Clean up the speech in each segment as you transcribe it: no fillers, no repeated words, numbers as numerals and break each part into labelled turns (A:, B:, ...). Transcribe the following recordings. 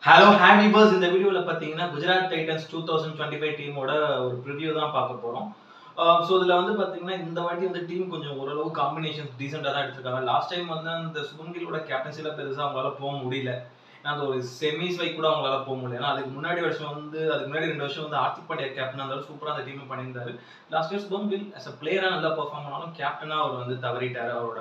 A: Hello ஹேண்டிபர்ஸ் இந்த வீடியோவில் பார்த்தீங்கன்னா குஜராத் டைட்டன்ஸ் 2025 டீமோட ஒரு ப்ரிவியூ தான் பார்க்க போகிறோம். ஸோ இதில் வந்து பார்த்தீங்கன்னா இந்த வாட்டி வந்து டீம் கொஞ்சம் ஓரளவு காம்பினேஷன்ஸ் டீசெண்டாக தான் எடுத்திருக்காங்க. லாஸ்ட் டைம் வந்து அந்த சுபங்கிலோட கேப்டன்சியில் பெருசாக அவங்களால போக முடியல. ஏன்னா அந்த ஒரு செமிஸ் வை கூட அவங்களால போக முடியல. ஏன்னா அதுக்கு முன்னாடி 2 வருஷம் வந்து ஆர்த்திக் பாண்டியா கேப்டன் இருந்தாலும் சூப்பராக அந்த டீமை பண்ணியிருந்தாரு. லாஸ்ட் இயர் சுபங்கில் அஸ் அ பிளேயராக நல்லா பெர்ஃபார்ம் பண்ணாலும் கேப்டனாக அவர் வந்து தவறிட்டார். அவரோட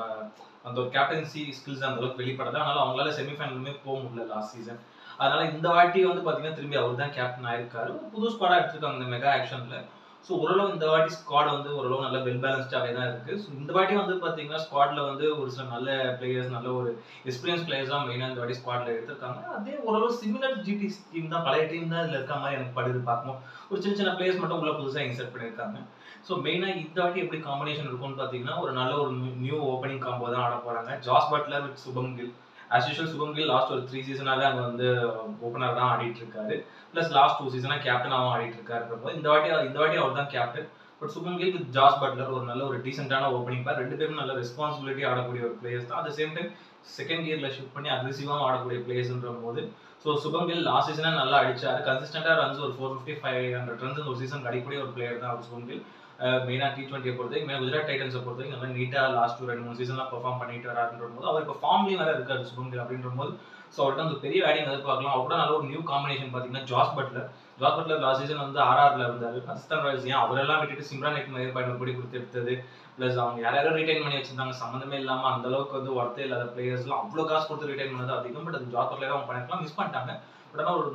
A: அந்த ஒரு கேப்டன்சி ஸ்கில்ஸ் அந்த அளவுக்கு வெளிப்படாது. அதனால அவங்களால செமிஃபைனலுமே போக முடியல லாஸ்ட் சீசன். அதனால இந்த வாட்டி வந்து பாத்தீங்கன்னா திரும்பி அவர் தான் கேப்டன் ஆயிருக்காரு. புது ஸ்குவாடா எடுத்திருக்காங்க இந்த மெகா ஆக்ஷன்ல. ஸோ ஓரளவு இந்த வாட்டி ஸ்குவாட் வந்து ஓரளவு நல்ல வெல் பேலன்ஸ்டாவே தான் இருக்கு. ஸோ இந்த வாட்டி வந்து பாத்தீங்கன்னா ஸ்குவாட்ல வந்து ஒரு சில நல்ல பிளேயர்ஸ், நல்ல ஒரு எக்ஸ்பீரியன்ஸ் பிளேயர்ஸ் தான் மெயினா இந்த வாட்டி ஸ்குவாட்ல எடுத்திருக்காங்க. அதே ஓரளவு சிமிலர் ஜிடி டீம் தான், பழைய டீம் தான் இதுல இருக்க மாதிரி எனக்கு படுது பார்க்கும்போது. ஒரு சின்ன சின்ன பிளேயர்ஸ் மட்டும் உள்ள புதுசா இன்சர்ட் பண்ணியிருக்காங்க. ஸோ மெயினா இந்த வாட்டி எப்படி காம்பினேஷன் இருக்கும்னு பாத்தீங்கன்னா ஒரு நல்ல ஒரு நியூ ஓப்பனிங் காம்போ தான் ஆட போறாங்க. Jos Buttler with Shubman Gill. As usual Shubman Gill last ஒரு 3 சீசனாவே அங்க வந்து ஓப்பனர் தான் ஆடிட்டு இருக்காரு. பிளஸ் லாஸ்ட் 2 சீசனா கேப்டனாகவும் ஆடிட்டு இருக்காரு. இந்த வாட்டி அவர் தான் captain. But Shubman Gill with Jos Buttler ஒரு நல்ல ஒரு டீசென்டான ஓப்பனிங் பேர். 2 பேரும் நல்ல ரெஸ்பான்சிபிலிட்டி ஆடக்கூடிய ஒரு பிளேயர்ஸ் தான். அட் சேம் டைம் செகண்ட் கியர்ல ஷிஃப்ட் பண்ணி அக்ரெசிவாகவும் ஆடக்கூடிய பிளேயர்ஸ்ன்ற போது ஸோ சுபம் கில் லாஸ்ட் சீசனா நல்லா அடிச்சாரு. கன்சிஸ்டன்டா ரன்ஸ் ஒரு 450-500 ரன்ஸ் ஒரு சீசன் அடிக்கக்கூடிய ஒரு பிளேயர் தான் அவர் சுபம் கில். மெயினா T20 பொறுத்தவரைக்கும், மெயினா குஜராத் டைட்டன்ஸை பொறுத்தவரைக்கும் நல்லா நீட்டா லாஸ்ட் 2-3 சீசன்லாம் பெர்ஃபார்ம் பண்ணிட்டு வராருன்ற போது அவர் இப்போ ஃபார்ம்லயும் வேற இருக்காரு சுபம் கில் அப்படின்ற போது ஸோ அவர்கிட்ட அந்த பெரிய வேடிங் எதிர்பார்க்கலாம். அவரோட நல்ல ஒரு நியூ காம்பினேஷன் பார்த்தீங்கன்னா ஜாஸ் பட்லர் லாஸ்ட் சீசன் வந்து ஆர்ஆர்ல இருந்தாரு. ராஜஸ்தான் ராயல்ஸ் ஏன் அவரெல்லாம் விட்டுட்டு சிம்ரான் ஹெக்மர் படி கொடுத்து எடுத்தது. பிளஸ் அவங்க யாரும் ரிட்டைன் பண்ணி வச்சிருந்தாங்க சம்மந்தமே இல்லாம அந்த அளவுக்கு வந்து ஒர்த்தே இல்லாத பிளேயர்ஸ்லாம் அவ்வளோ காசு கொடுத்து ரிட்டைன் பண்ணது அதிகம். பட் அது ஜாஸ் பட்லர் அவங்க பண்ணிருக்கலாம், மிஸ் பண்ணிட்டாங்க. பட் ஆனால் ஒரு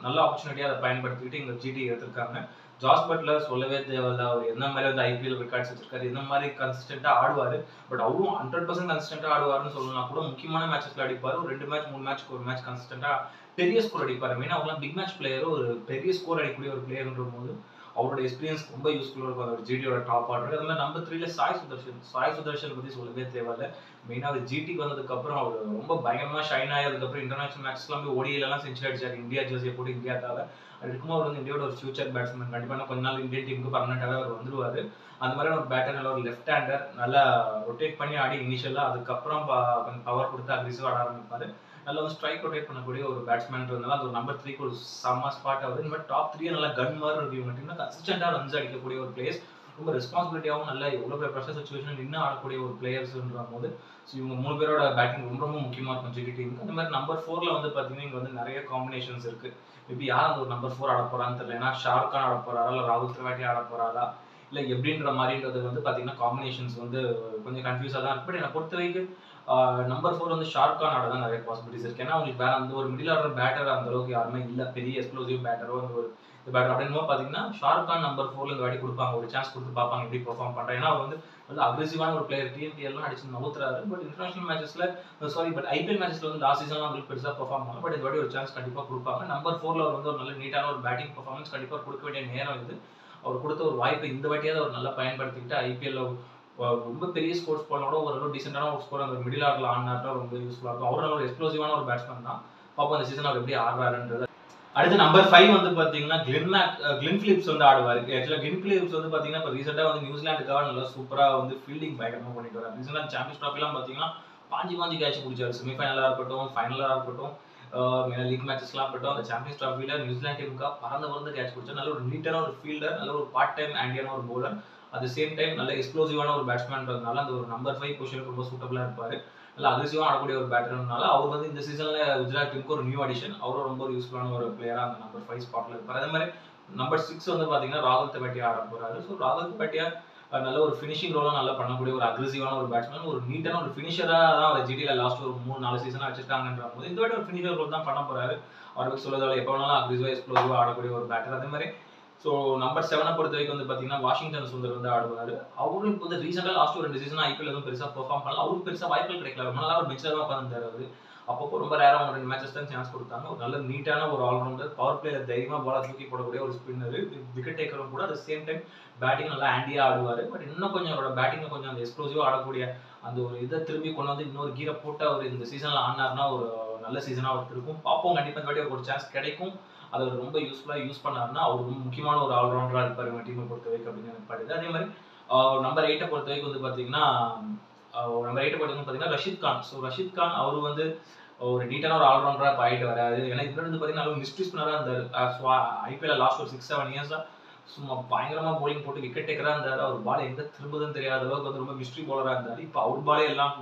A: நல்ல ஆப்பர்ச்சுனிட்டியாக அதை பயன்படுத்திக்கிட்டு இங்க ஜிடி எடுத்திருக்காங்க. ஜாஸ் பட்லர் சொல்லவே தேவையில்ல. அவர் என்ன மாதிரி வந்து ஐபிஎல் ரெக்கார்ட்ஸ் வச்சிருக்காரு, என்ன மாதிரி கன்சிஸ்டன்டா ஆடுவாரு. பட் அவரும் 100% கன்சிஸ்டன்டா ஆடுவாருன்னு சொல்லலாம் கூட. முக்கியமான மேட்சஸ்ல அடிப்பாரு. ஒரு 2 மேட்ச் 3 மேட்ச்க்கு ஒரு மேட்ச் கன்சிஸ்டன்டா பெரிய ஸ்கோர் அடிப்பாரு. மெயினா அவங்களாம் பிக் மேட்ச் பிளேயர், ஒரு பெரிய ஸ்கோர் அடிக்கக்கூடிய ஒரு பிளேயர்ன்ற போது அவரோட எக்ஸ்பீரியன்ஸ் ரொம்ப யூஸ்ஃபுல்லா இருக்கும். அவர் ஜிடியோட டாப் ஆர்டர். அது மாதிரி நம்பர் 3ல சாய் சுதர்ஷன் பத்தி சொல்லவே தேவையில்ல. மெயினா அவர் ஜிடிக்கு வந்ததுக்கு அப்புறம் அவர் ரொம்ப பயங்கரமா ஷைன் ஆயதுக்கு அப்புறம் இன்டர்நேஷனல் மேட்ச்லாம் போய் ஓடிஐல எல்லாம் செஞ்சுரி அடிச்சாரு. இந்தியா ஜெர்சியை போட்டு இந்தியாக்காக. அது இருக்கும்போது அவர் வந்து இந்தியாவோட ஒரு ஃபியூச்சர் பேட்ஸ்மேன். கண்டிப்பா கொஞ்ச நாள் இந்தியன் டீமுக்கு பர்மனெண்டாவே அவர் வந்துருவாரு. அந்த மாதிரியான ஒரு பேட்டர், நல்ல ஒரு லெஃப்ட் ஹேண்டர், நல்லா ரொட்டேட் பண்ணி ஆடி இனிஷியலா அதுக்கப்புறம் கொஞ்சம் பவர் கொடுத்து அக்ரெசிவ் ஆட ஆரம்பிப்பாரு. நல்ல ஒரு ஸ்ட்ரைக் ரொட்டேட் பண்ணக்கூடிய ஒரு பேட்ஸ்மேன்றதுனால அது ஒரு நம்பர் 3க்கு ஒரு செம்ம ஸ்பாட் ஆகுது. இந்த மாதிரி டாப் 3 நல்லா கன் மாதிரி இருக்கு. கன்சிஸ்டன்டா ரன்ஸ் அடிக்கக்கூடிய ஒரு பிளேயர்ஸ், ரொம்ப ரெஸ்பான்சிபிலிட்டியாகவும் நல்ல எவ்வளோ பெரிய ப்ரெஷர் சுச்சுவேஷன் நின்று ஆடக்கூடிய ஒரு பிளேயர்ஸ்ன்ற போது ஸோ இவங்க 3 பேரோட பேட்டிங் ரொம்ப ரொம்ப முக்கியமா இருக்கும் ஜிடி டீமுக்கு. அந்த மாதிரி நம்பர் 4ல வந்து பார்த்தீங்கன்னா இங்கே வந்து நிறைய காம்பினேஷன்ஸ் இருக்கு. மேபி யார் அந்த ஒரு நம்பர் 4 ஆட போறான்னு தெரியல. ஏன்னா ஷாருக் கான் ஆட போறாரா, இல்லை ராகுல் திரிபாட்டி ஆட போறாரா, இல்லை எப்படின்ற மாதிரின்றது வந்து பார்த்தீங்கன்னா காம்பினேஷன்ஸ் வந்து கொஞ்சம் கன்ஃபியூஸாக தான் இருக்கு. பட் என்னை பொறுத்த வரைக்கும் நம்பர் 4 வந்து ஷாருக் கான் ஆட தான் நிறைய பாசிபிலிட்டிஸ் இருக்கு. ஏன்னா அவங்களுக்கு வேற அந்த ஒரு மிடில் ஆர்டர் பேட்டர் அந்த அளவுக்கு யாருமே இல்லை. பெரிய எக்ஸ்ப்ளோசிவ் பேட்டரோ அந்த ஒரு பேட்டர் அப்படின்னு பார்த்தீங்கன்னா ஷாருக் கான் நம்பர் 4ல இந்த வாட்டி கொடுப்பாங்க. ஒரு சான்ஸ் கொடுத்து பார்ப்பாங்க எப்படி பெர்ஃபார்ம் பண்றேன். ஏன்னா அவர் வந்து நல்ல அக்ரெசிவான ஒரு பிளேயர். டிஎன்டி எல்லாம் அடிச்சு நவுத்துறாரு. பட் இன்டர்நேஷனல் மேட்சஸ்ல பட் ஐபிஎல் மேட்சஸ்ல வந்து லாஸ்ட் சீசன்லாம் அவங்களுக்கு பெருசா பெர்ஃபார்ம் பண்ணல. பட் இந்த வாட்டி ஒரு சான்ஸ் கண்டிப்பா கொடுப்பாங்க. நம்பர் 4ல அவர் வந்து ஒரு நல்ல நீட்டான ஒரு பேட்டிங் பெர்ஃபார்மன்ஸ் கண்டிப்பா கொடுக்க வேண்டிய நேரம் இது. அவர் கொடுத்த ஒரு வாய்ப்பை இந்த வாட்டியாவது அவர் நல்லா பயன்படுத்திக்கிட்டு ஐபிஎல்ல ரொம்ப பெரிய ஸ்கோர்ஸ் போனாலும் ஓரளவு டீசென்டான ஒரு ஸ்கோர் அந்த மிடில் ஆர்டர்ல ஆடினார்னா ரொம்ப யூஸ்ஃபுல்லா இருக்கும். அவரும் ஒரு எக்ஸ்ப்ளோசிவான ஒரு பேட்ஸ்மேன் தான். பாப்போம் இந்த சீசன் அவர் எப்படி ஆடுறாருன்றது. அடுத்து நம்பர் 5 வந்து பாத்தீங்கன்னா கிளின் பிலிப்ஸ் வந்து ஆடுவாரு. ஆக்சுவலா கிளின் பிலிப்ஸ் வந்து பாத்தீங்கன்னா இப்போ ரீசெண்டா வந்து நியூசிலாந்துக்காக நல்லா சூப்பரா வந்து ஃபீல்டிங் பயங்கரமா பண்ணிட்டு வராரு. ரீசெண்டா சாம்பியன்ஸ் ட்ராஃபி எல்லாம் பாத்தீங்கன்னா பாஞ்சி கேட்ச் பிடிச்சாரு. செமிஃபைனலா இருக்கட்டும், ஃபைனலா இருக்கட்டும், லீக் மேட்சஸ்லாம் இருக்கட்டும், அந்த சாம்பியன்ஸ் ட்ராஃபில நியூசிலாந்து டீமுக்காக பறந்து கேட்ச் பிடிச்சாரு. நல்ல ஒரு நீட்டான ஒரு ஃபீல்டர், நல்ல ஒரு பார்ட் டைம் ஆண்டியான ஒரு பவுலர். அட் சேம் டைம் நல்ல எக்ஸ்ப்ளோசிவான ஒரு பேட்ஸ்மேன்றதுனால அந்த ஒரு நம்பர் 5 பொசிஷனுக்கு ரொம்ப சூட்டபிளா இருப்பாரு. நல்லா அக்ரெசிவா ஆடக்கூடிய ஒரு பேட்டர்னால அவர் வந்து இந்த சீசன்ல குஜராத் டீமுக்கு ஒரு நியூ அடிஷன். அவரும் ரொம்ப ஒரு யூஸ்ஃபுல்லான ஒரு பிளேயரா அந்த நம்பர் 5 ஸ்பாட்ல இருப்பாரு. அதே மாதிரி நம்பர் 6 வந்து பாத்தீங்கன்னா ராகுல் திரிபாட்டியா ஆட போறாரு. ஸோ ராகுல் திரிபாட்டியா நல்ல ஒரு ஃபினிஷிங் ரோலும் நல்லா பண்ணக்கூடிய ஒரு அக்ரெசிவான ஒரு பேட்ஸ்மேன், ஒரு நீட்டான ஒரு ஃபினிஷரா தான் அவர் ஜிடில லாஸ்ட் ஒரு 3-4 சீசனா வச்சிருக்காங்கன்ற போது இந்த வாட்டி ஒரு ஃபினிஷர் ரோல் தான் பண்ண போறாரு. அவருக்கு சொல்லதால எப்போ வேணாலும் அக்ரெசிவா எக்ஸ்ப்ளோசிவா ஆடக்கூடிய ஒரு பேட்டர். அதே மாதிரி ஸோ நம்பர் 7 பொறுத்த வரைக்கும் வந்து பாத்தீங்கன்னா வாஷிங்டன் சுந்தர் வந்து ஆடுவாரு. அவரும் இப்போ வந்து ரீசெண்டா லாஸ்ட் ஒரு 2 சீசன் ஐபிஎல் எதுவும் பெருசா பெர்ஃபார்ம் பண்ணல. அவருக்கு பெருசா வாய்ப்புகள் கிடைக்கல. ரொம்ப நாளா அவர் பெஞ்ச்ல தான் உட்கார்ந்துட்டாரு அவரு. அப்பப்போ ரொம்ப ரேரா 2 மேட்சஸ் தான் சான்ஸ் கொடுத்தாங்க. ஒரு நல்ல நீட்டான ஒரு ஆல்ரவுண்டர், பவர் பிளேல தைரியமா பால தூக்கி போடக்கூடிய ஒரு ஸ்பின்னர், விக்கெட் டேக்கரும் கூட. அட் சேம் டைம் பேட்டிங் நல்லா ஆண்டியா ஆடுவாரு. பட் இன்னும் கொஞ்சம் அவரோட பேட்டிங்ல கொஞ்சம் அந்த எக்ஸ்ப்ளோசிவா ஆடக்கூடிய அந்த ஒரு இதை திரும்பி கொண்டு வந்து இன்னொரு கீரை போட்டு அவர் இந்த சீசன்ல ஆடினார்னா ஒரு நல்ல சீசனா அவருக்கு இருக்கும். பார்ப்போம், கண்டிப்பா இந்த வாட்டி ஒரு சான்ஸ் கிடைக்கும். அதை ரொம்ப யூஸ்ஃபுல்லா யூஸ் பண்ணாருன்னா அவர் ரொம்ப முக்கியமான ஒரு ஆல்ரவுண்டரா இருப்பாரு இவங்க டீமை பொறுத்த வரைக்கும் அப்படின்னு எனக்கு படுது. அதே மாதிரி நம்பர் 8 பொறுத்த வரைக்கும் வந்து பாத்தீங்கன்னா ரஷீத் கான். ஸோ ரஷீத் கான் அவர் வந்து ஒரு நீட்டான ஒரு ஆல்ரவுண்டரா ஆயிட்டு வராது. ஏன்னா இதுல இருந்து பாத்தீங்கன்னா மிஸ்ட்ரி ஸ்பின்னரா இருந்தாரு. ஐபிஎல் லாஸ்ட் ஒரு 6-7 இயர்ஸா சும்மா பயங்கரமா போலிங் போட்டு விக்கெட் டேக்கரா இருந்தாரு. அவர் பால் எங்க திரும்புதுன்னு தெரியாத அளவுக்கு வந்து ரொம்ப மிஸ்ட்ரி பவுலரா இருந்தாரு. இப்போ அவர் பாலே எல்லாம்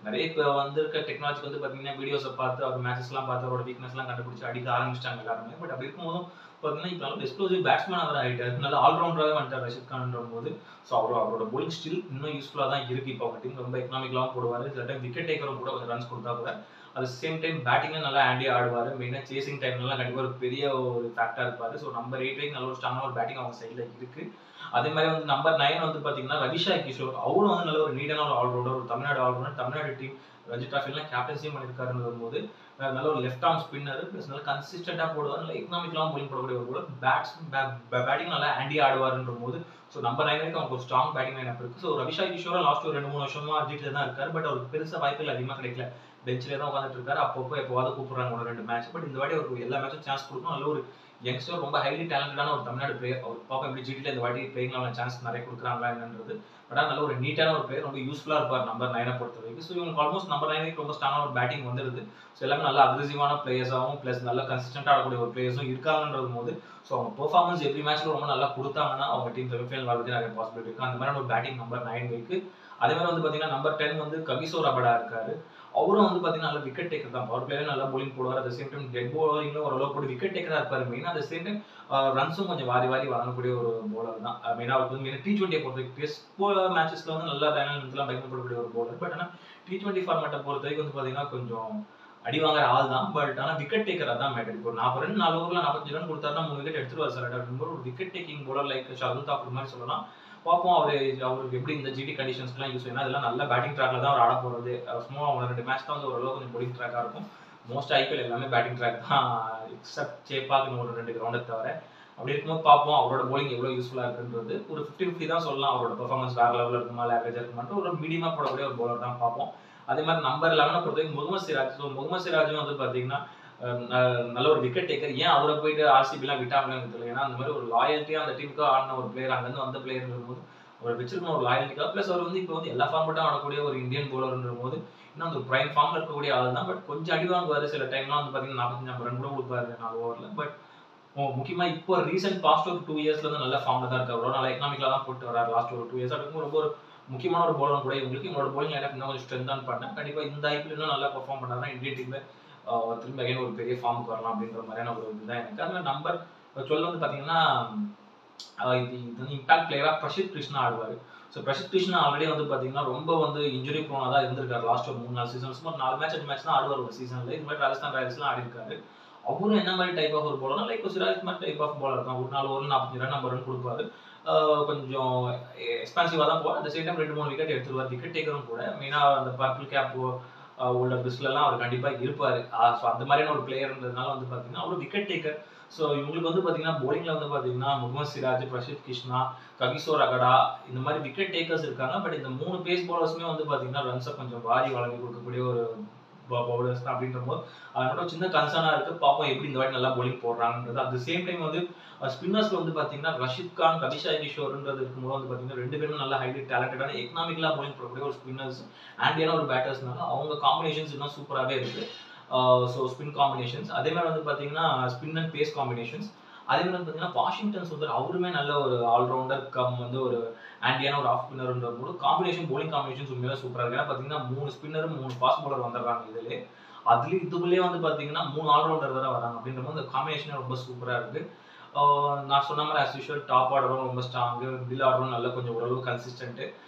A: நிறைய இப்போ வந்திருக்க டெக்னாலஜிக்கு வந்து பாத்தீங்கன்னா வீடியோஸை பார்த்து அவர் மேட்சஸ் எல்லாம் பார்த்து அவரோட வீக்னஸ் எல்லாம் கண்டுபிடிச்சு அடிக்க ஆரம்பிச்சிட்டாங்க எல்லாருமே. பட் அப்படி இருக்கும்போதும் பாத்தீங்கன்னா இப்போ நல்ல எக்ஸ்ப்ளோசிவ் பேட்ஸ்மேன் அவர் ஆயிட்டாரு. நல்ல ஆல்ரவுண்டராகவே வந்துட்டார் ரஷித் கான்ற போது. ஸோ அவரோட போலிங் ஸ்டில் இன்னும் யூஸ்ஃபுல்லா தான் இருக்கு. இப்போ அவங்க டீம் ரொம்ப எக்கனாமிக்கலாவும் போடுவாரு. சில டைம் விக்கெட் டேக்கரும் கூட கொஞ்சம் ரன்ஸ் கொடுத்தா கூட at the same time batting நல்லா ஆண்டி ஆடுவாரு. மெயினா சேசிங் டைம்லாம் கண்டிப்பா ஒரு பெரிய ஒரு ஃபேக்டரா இருப்பாரு. ஸோ நம்பர் 8 வரைக்கும் நல்ல ஒரு ஸ்ட்ராங்கான ஒரு பேட்டிங் அவங்க சைடுல இருக்கு. அதே மாதிரி வந்து நம்பர் 9 வந்து பாத்தீங்கன்னா ரவிஷா கிஷோர். அவரும் வந்து நல்ல ஒரு நீடான ஒரு ஆல்ரவுண்டர், ஒரு தமிழ்நாடு ஆல்ரவுண்டர், தமிழ்நாடு டீம் ரஞ்சி டிராஃபிலாம் கேப்டன்சியும் பண்ணிருக்காருன்னு போது நல்ல ஒரு லெஃப்ட் ஆர்ம் ஸ்பின்னர் பிளஸ் நல்ல கன்சிஸ்டன்டா போடுவார். நல்ல எக்கனாமிக்கலாவும் போலிங் போடக்கூடிய ஒரு போலர். பேட்டிங் நல்லா ஆண்டி ஆடுவாருன்ற போது ஸோ நம்பர் 9 வரைக்கும் அவங்க ஒரு ஸ்ட்ராங் பேட்டிங் லைனப் இருக்கு. ஸோ ரவிஷா கிஷோர் லாஸ்ட் ஒரு 2-3 வருஷமா ஜிடில தான் இருக்காரு. பட் அவருக்கு பெருசா வாய்ப்புகள் அதிகமா கிடைக்கல. பெஞ்சிலே தான் உட்காந்துட்டு இருக்காரு. அப்பப்போ எப்போவாவது கூப்பிடுறாங்க 1-2 மேட்ச். பட் இந்த வாட்டி அவருக்கு எல்லா மேட்சும் சான்ஸ் கொடுக்கணும். நல்ல ஒரு யங்ஸ்டர், ரொம்ப ஹைலி டேலண்டடான ஒரு தமிழ்நாடு பிளேயர். அவர் பாப்பா எப்படி ஜிடில இந்த வாட்டி பிளேயிங் லெவலில் சான்ஸ் நிறைய கொடுக்குறாங்களா என்னன்றது. பட் நல்ல ஒரு நீட்டான ஒரு பிளேயர், ரொம்ப யூஸ்ஃபுல்லா இருப்பார் நம்பர் 9 பொறுத்த வரைக்கும். ஸோ இவங்களுக்கு ஆல்மோஸ்ட் நம்பர் 9 ரொம்ப ஸ்ட்ராங்கான ஒரு பேட்டிங் வந்துருது. ஸோ எல்லாமே நல்ல அக்ரெசிவான பிளேயர்ஸாகவும் பிளஸ் நல்ல கன்சிஸ்டன்டா ஆடக்கூடிய ஒரு பிளேயர்ஸும் இருக்காங்கன்றது போது ஸோ அவங்க பெர்ஃபார்மன்ஸ் எவ்ரி மேட்ச்ல ரொம்ப நல்லா கொடுத்தாங்கன்னா அவங்க டீம் செமிஃபைனல் வரதுக்கு நிறைய பாசிபிலிட்டி இருக்கு. அந்த மாதிரி ஒரு பேட்டிங் நம்பர் 9 இருக்கு. அதே மாதிரி வந்து பாத்தீங்கன்னா நம்பர் 10 வந்து ககிசோ ரபடா இருக்காரு. அவரும் வந்து பாத்தீங்கன்னா நல்ல விக்கெட் டேக்கர் தான். பவர் பிளேயர் நல்லா போலிங் போடுவார். அட் சேம் டைம் டெட் போலிங்ல ஓரளவு போட்டு விக்கெட் டேக்கரா இருப்பாரு. மெயினா அட் சேம் டைம் ரன்ஸும் கொஞ்சம் வாரி வழங்கக்கூடிய ஒரு போலர் தான். மெயினா அவருக்கு வந்து மெயினா T20 பொறுத்த வரைக்கும் டெஸ்ட் மேட்சஸ்ல வந்து நல்லா டைனமிக்லாம் பயன்படக்கூடிய ஒரு போலர். பட் ஆனா T20 ஃபார்மேட்டை பொறுத்த வரைக்கும் வந்து பாத்தீங்கன்னா கொஞ்சம் அடி வாங்குற ஆள் தான். பட் ஆனா விக்கெட் டேக்கர் தான் மேட்டர். இப்போ 40 ரன் 4 ஓவர்ல 45 ரன் கொடுத்தாருன்னா 3 விக்கெட் எடுத்துருவார் சார். அப்படின்ற ஒரு wicket taking bowler like Shardul Thakur மாதிரி சொல்லலாம். பார்ப்போம் அவருக்கு எப்படி இந்த ஜிடி கண்டிஷன்ஸ்லாம் யூஸ் ஆகும். அதெல்லாம் நல்ல பேட்டிங் ட்ராக்ல தான் அவர் ஆட போறது. சும்மா 1-2 மேட்ச் தான் வந்து ஓரளவு கொஞ்சம் போலிங் ட்ராக்கா இருக்கும். மோஸ்ட் ஐபிஎல் எல்லாமே பேட்டிங் ட்ராக் தான் எக்ஸப்ட் சேப்பாக்கு ஒரு 2 கிரவுண்டை தவிர. அப்படி இருக்கும்போது பார்ப்போம் அவரோட போலிங் எவ்வளவு யூஸ்ஃபுல்லா இருக்குன்றது. ஒரு 50-50 தான் சொல்லலாம். அவரோட பெர்ஃபார்மன்ஸ் வேற லெவலில் இருக்குமா இல்லை ஆவரேஜா இருக்குமான்னு ஒரு மீடியமா போடக்கூடிய ஒரு போலர் தான் பார்ப்போம். அதே மாதிரி நம்பர் 11 பொறுத்தவரைக்கும் முகமது சிராஜ். ஸோ முகமது சிராஜும் வந்து பாத்தீங்கன்னா நல்ல ஒரு விக்கெட் டேக்கர். ஏன் அவரை போயிட்டு ஆர்சிபிலாம் விட்டாங்கன்னு தெரியல. ஏன்னா அந்த மாதிரி ஒரு லாயல்ட்டியா அந்த டீமுக்கு ஆடின ஒரு பிளேயர், அங்கிருந்து வந்த பிளேயர் போது அவர் வச்சிருக்கணும் ஒரு லாயல்ட்டிக்கா. பிளஸ் அவர் வந்து இப்போ வந்து எல்லா ஃபார்மேட்டும் ஆடக்கூடிய ஒரு இந்தியன் போலர்ன்ற போது இன்னும் அந்த பிரைம் ஃபார்ம்ல இருக்கக்கூடிய ஆள் தான். பட் கொஞ்சம் அடி வாங்குவாரு சில டைம்லாம் வந்து பாத்தீங்கன்னா 45 ரன் கூட கொடுப்பாரு 4 ஓவர்ல. பட் முக்கியமா இப்போ ரீசெண்ட் பாஸ்ட் ஒரு 2 இயர்ஸ்ல வந்து நல்ல ஃபார்ம்ல தான் இருக்காரு. நல்லா எக்கனாமிக்கலா தான் போட்டு வராரு லாஸ்ட் ஒரு 2 இயர்ஸ். அதுக்கு ரொம்ப ஒரு முக்கியமான ஒரு போலர் கூட இவங்களுக்கு. இவங்களோட போலிங் லைனப் இன்னும் கொஞ்சம் ஸ்ட்ரென்தான் பண்ணேன். கண்டிப்பா இந்த ஐபிஎல் இன்னும் நல்லா பெர்ஃபார்ம் பண்ணாருன்னா இந்தியன் டீம்ல திரும்ப அகைன் ஒரு பெரிய ஃபார்முக்கு வரலாம் அப்படின்ற மாதிரியான ஒரு இதுதான் எனக்கு. அதுல நம்பர் 12 வந்து பாத்தீங்கன்னா இது இம்பாக்ட் பிளேயரா பிரசித் கிருஷ்ணா ஆடுவாரு. ஸோ பிரசித் கிருஷ்ணா ஆல்ரெடி வந்து பாத்தீங்கன்னா ரொம்ப வந்து இன்ஜுரி ப்ரோனா தான் இருந்திருக்காரு. லாஸ்ட் ஒரு 3-4 சீசன்ஸ் 4 மேட்ச் 5 மேட்ச் தான் ஆடுவார் ஒரு சீசன்ல. இது மாதிரி ராஜஸ்தான் ராயல்ஸ்லாம் ஆடி இருக்காரு. அவரும் என்ன மாதிரி டைப் ஆஃப் ஒரு போலர் லைக் சிராஜ் மாதிரி டைப் ஆஃப் போலர் தான். ஒரு 4 ஓவர் 45 ரன் 50 ரன் கொடுப்பாரு. கொஞ்சம் எக்ஸ்பான்சிவா தான் போவார். அந்த சைட் டைம் 2-3 விக்கெட் எடுத்துருவார். விக்கெட் டேக்கரும் கூட மெயினா அந்த பர்பிள் கேப் உள்ள பிஸ்லாம் அவர் கண்டிப்பா இருப்பாரு. ஸோ அந்த மாதிரியான ஒரு பிளேயர்ன்றதுனால வந்து பாத்தீங்கன்னா அவர் விக்கெட் டேக்கர். ஸோ இவங்களுக்கு வந்து பாத்தீங்கன்னா போலிங்ல வந்து பாத்தீங்கன்னா முகமது சிராஜ், பிரசித் கிருஷ்ணா, ககிசோ ரபடா இந்த மாதிரி விக்கெட் டேக்கர்ஸ் இருக்காங்க. பட் இந்த 3 பேஸ் பவுலர்ஸுமே வந்து பாத்தீங்கன்னா ரன்ஸை கொஞ்சம் வாரி வழங்கி கொடுக்கக்கூடிய ஒரு பவுலர்ஸ் தான். அப்படின்ற போது அது மட்டும் சின்ன கன்சர்னா இருக்கு. பார்ப்போம் எப்படி இந்த வாட்டி நல்லா போலிங் போடுறாங்கன்றது. அட் த சேம் டைம் வந்து ஸ்பின்னர்ஸ்ல வந்து பாத்தீங்கன்னா ரஷித் கான், ரவிஷா கிஷோர்ன்றது இருக்கும்போது வந்து பாத்தீங்கன்னா 2 பேரும் நல்லா ஹைலி டேலண்டடான எக்கனாமிக்கலா போலிங் போடக்கூடிய ஒரு ஸ்பின்னர்ஸ் ஆண்டியான ஒரு பேட்டர்ஸ்னால அவங்க காம்பினேஷன்ஸ் இன்னும் சூப்பராகவே இருக்கு. ஸோ ஸ்பின் காம்பினேஷன்ஸ் அதே மாதிரி வந்து பாத்தீங்கன்னா ஸ்பின் அண்ட் பேஸ் காம்பினேஷன்ஸ். அதே மாதிரி வந்து பாத்தீங்கன்னா வாஷிங்டன் சுந்தர் அவருமே நல்ல ஒரு ஆல்ரவுண்டர் கம் வந்து ஒரு ஆண்டியான ஒரு ஆஃப் ஸ்பின்னர்ன்ற போது காம்பினேஷன் போலிங் காம்பினேஷன்ஸ் உண்மையிலே சூப்பரா இருக்கு. ஏன்னா பாத்தீங்கன்னா 3 ஸ்பின்னரும் 3 ஃபாஸ்ட் பவுலர் வந்துடுறாங்க இதுல. அதுலயும் இதுக்குள்ளேயே வந்து பாத்தீங்கன்னா 3 ஆல்ரவுண்டர் வேற வராங்க. அப்படின்ற போது அந்த காம்பினேஷன் ரொம்ப சூப்பரா இருக்கு. நான் சொன்ன மாதிரி ஆஸ் யூஷுவல் டாப் ஆர்டரும் ரொம்ப ஸ்ட்ராங்கு, மிடில் ஆர்டரும் நல்லா கொஞ்சம் ஓரளவு கன்சிஸ்டன்ட்.